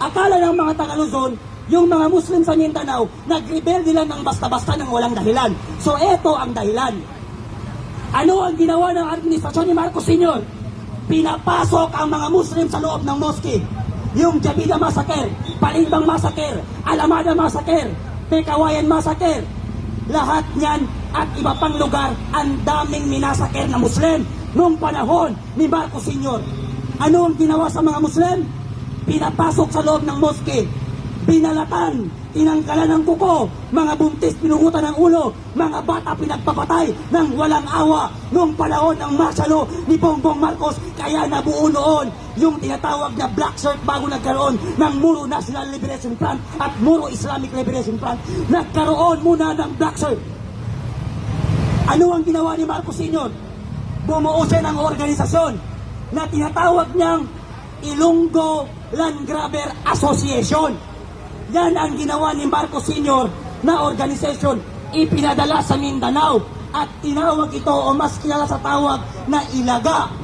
Akala ng mga taga-Luzon, yung mga Muslim sa Mindanao, nag-rebelde lang ng basta-basta ng walang dahilan. So eto ang dahilan. Ano ang ginawa ng administrasyon ni Marcos Sr.? Pinapasok ang mga Muslim sa loob ng mosque. Yung Jabida Massacre, Palimbang Massacre, Alamada Massacre, Pekawayan Massacre, lahat niyan at iba pang lugar, ang daming minasakir na Muslim noong panahon ni Marcos Sr. Ano ang ginawa sa mga Muslim? Pinapasok sa loob ng mosque, binalatan, tinanggalan ng kuko, mga buntis pinugutan ng ulo, mga bata pinagpapatay ng walang awa noong panahon ng martial law ni Bongbong Marcos. Kaya nabuo noon yung tinatawag na Black Shirt bago nagkaroon ng Muro National Liberation Front at Muro Islamic Liberation Front. Nagkaroon muna ng Black Shirt. Ano ang ginawa ni Marcos Sr.? Bumuo siya ng organisasyon na tinatawag niyang Ilonggo Land Grabber Association. Yan ang ginawa ni Marcos Sr. na organisasyon, ipinadala sa Mindanao at tinawag ito o mas kilala sa tawag na Ilaga.